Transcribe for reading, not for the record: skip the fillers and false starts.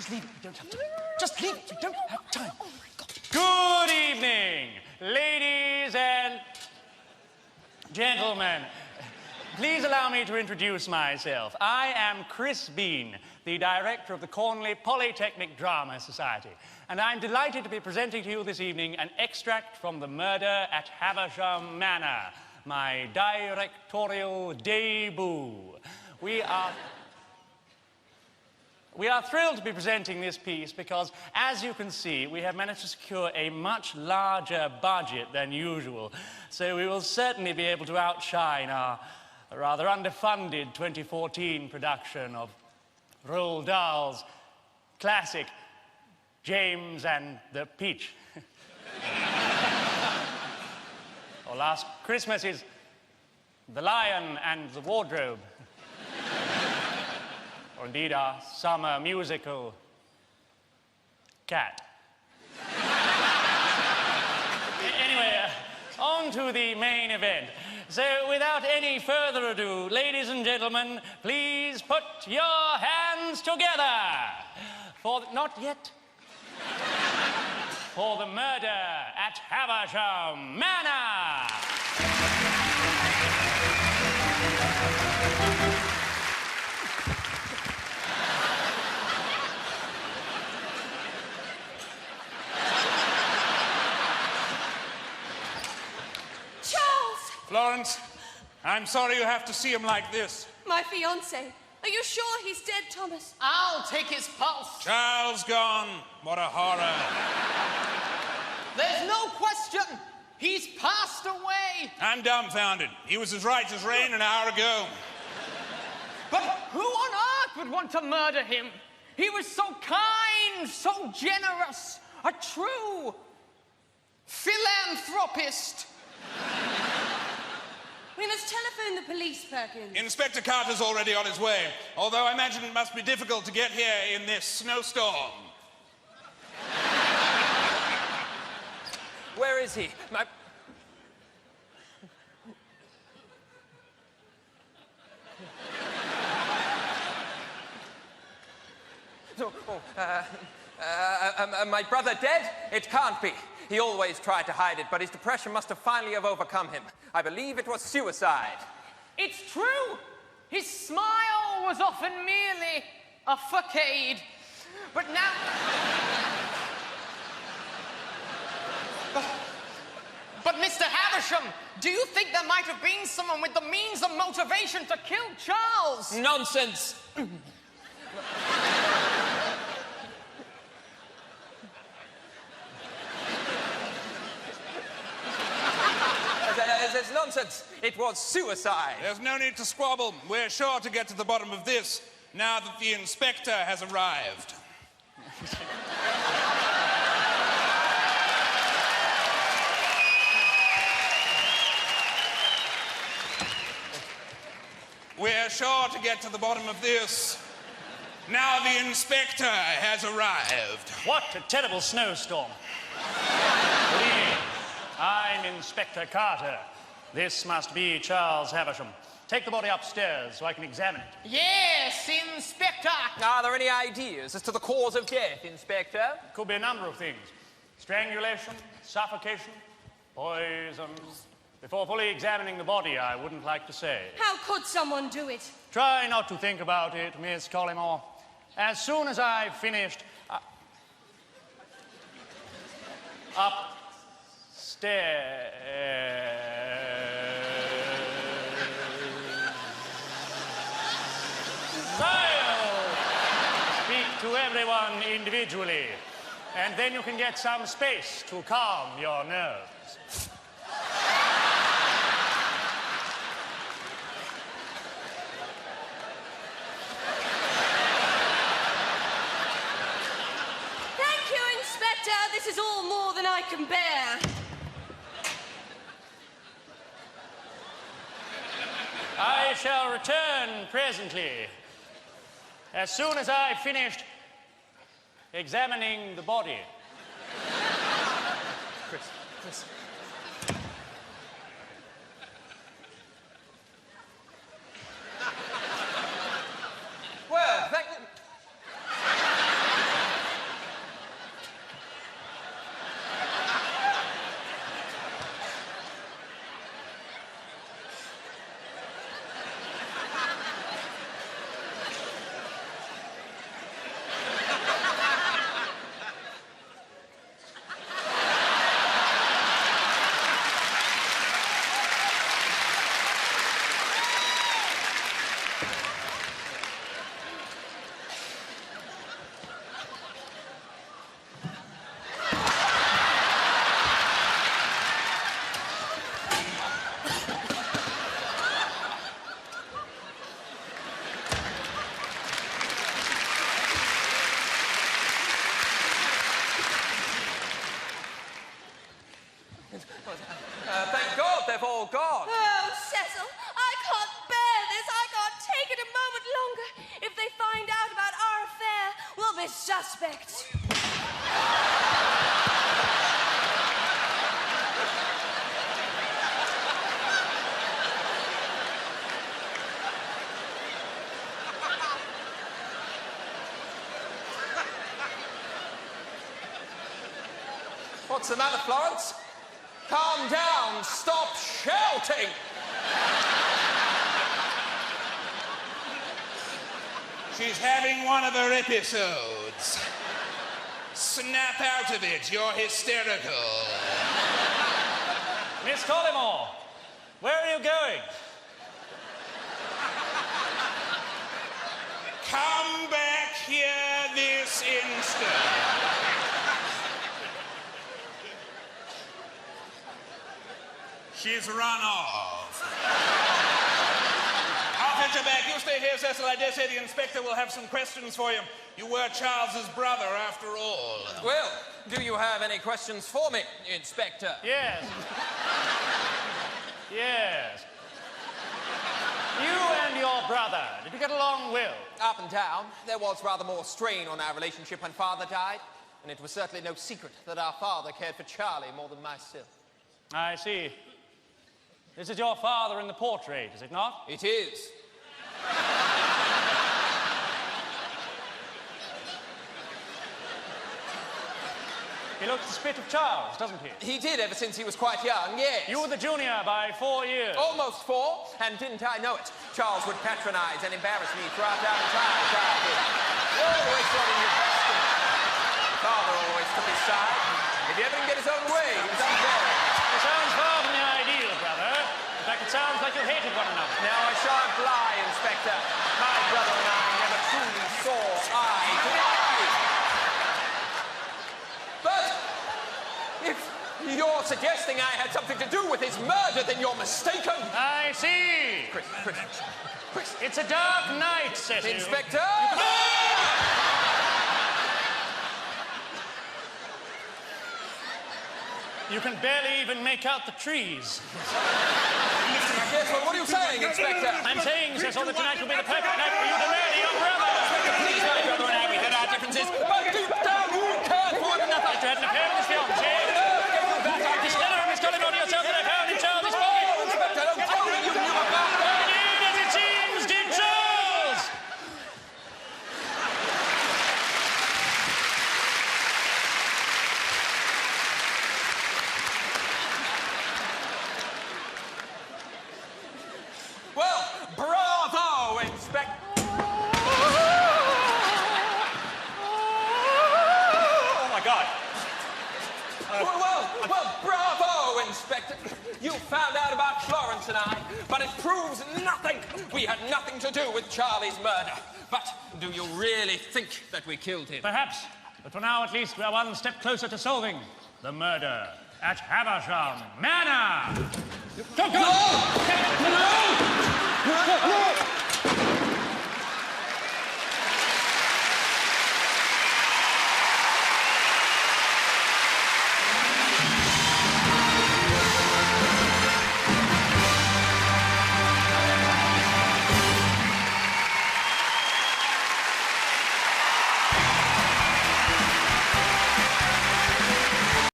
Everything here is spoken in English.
Just leave it. We don't have time. Just leave it. We don't have time. Oh, my God. Good evening, ladies and gentlemen. Please allow me to introduce myself. I am Chris Bean, the director of the Cornley Polytechnic Drama Society, and I'm delighted to be presenting to you this evening an extract from The Murder at Havisham Manor, my directorial debut. We are thrilled to be presenting this piece because, as you can see, we have managed to secure a much larger budget than usual, so we will certainly be able to outshine our rather underfunded 2014 production of Roald Dahl's classic James and the Peach. Or last Christmas's The Lion and the Wardrobe. Or indeed our summer musical, Cat. Anyway, on to the main event. So, without any further ado, ladies and gentlemen, please put your hands together for not yet. For The Murder at Havisham Manor. Florence, I'm sorry you have to see him like this. My fiancé. Are you sure he's dead, Thomas? I'll take his pulse. Charles gone. What a horror. There's no question. He's passed away. I'm dumbfounded. He was as right as rain an hour ago. But who on earth would want to murder him? He was so kind, so generous, a true Philanthropist. We must telephone the police, Perkins. Inspector Carter's already on his way, although I imagine it must be difficult to get here in this snowstorm. Where is he? My brother dead? It can't be. He always tried to hide it, but his depression must have finally overcome him. I believe it was suicide. It's true. His smile was often merely a facade. But now... But Mr. Havisham, do you think there might have been someone with the means and motivation to kill Charles? Nonsense! It's nonsense. It was suicide. There's no need to squabble. We're sure to get to the bottom of this now that the inspector has arrived. We're sure to get to the bottom of this now the inspector has arrived. What a terrible snowstorm. Good evening. I'm Inspector Carter. This must be Charles Havisham. Take the body upstairs so I can examine it. Yes, Inspector. Are there any ideas as to the cause of death, Inspector? Could be a number of things. Strangulation, suffocation, poison. Before fully examining the body, I wouldn't like to say. How could someone do it? Try not to think about it, Miss Collymore. As soon as I've finished... upstairs... I'll speak to everyone individually, and then you can get some space to calm your nerves. Thank you, Inspector. This is all more than I can bear. I shall return presently, as soon as I've finished examining the body. Chris. Well, suspect. What's the matter, Florence? Calm down. Stop shouting. She's having one of her episodes. Snap out of it. You're hysterical. Miss Collymore, where are you going? Come back here this instant. She's run off. I'll fetch her back. You stay here, Cecil. I dare say the inspector will have some questions for you. You were Charles's brother, after all. Well, do you have any questions for me, Inspector? Yes. Yes. You and your brother, did you get along well? Up and down. There was rather more strain on our relationship when Father died, and it was certainly no secret that our father cared for Charlie more than myself. I see. This is your father in the portrait, is it not? It is. He looks the spit of Charles, doesn't he? He did ever since he was quite young, yes. You were the junior by 4 years. Almost 4, and didn't I know it? Charles would patronize and embarrass me throughout our entire childhood. He always thought he knew best. Father always took his side. If he ever can get his own way, he was unfair. It sounds far from the ideal, brother. In fact, it sounds like you hated one another. Now, I shan't lie, Inspector. My brother and I never truly saw eye to eye. But if you're suggesting I had something to do with his murder, then you're mistaken. I see. Chris. It's a dark night, Cecil. Inspector! You can barely even make out the trees. Yes, well, what are you saying, Inspector? I'm saying, Cecil, that tonight will be the perfect night for you to murder your brother. Please, my brother and I, we had our differences, but deep down you cared for one another. You had an affair with his fiancée. This letter of Miss Collymore to yourself that I found in Charles's pocket. Inspector, don't tell me you knew about that. You did as it seems, did Charles? Well, bravo, Inspector. Oh, my God. Well, bravo, Inspector. You found out about Florence and I, but it proves nothing. We had nothing to do with Charlie's murder. But do you really think that we killed him? Perhaps. But for now, at least, we are one step closer to solving the murder at Haversham Manor. No!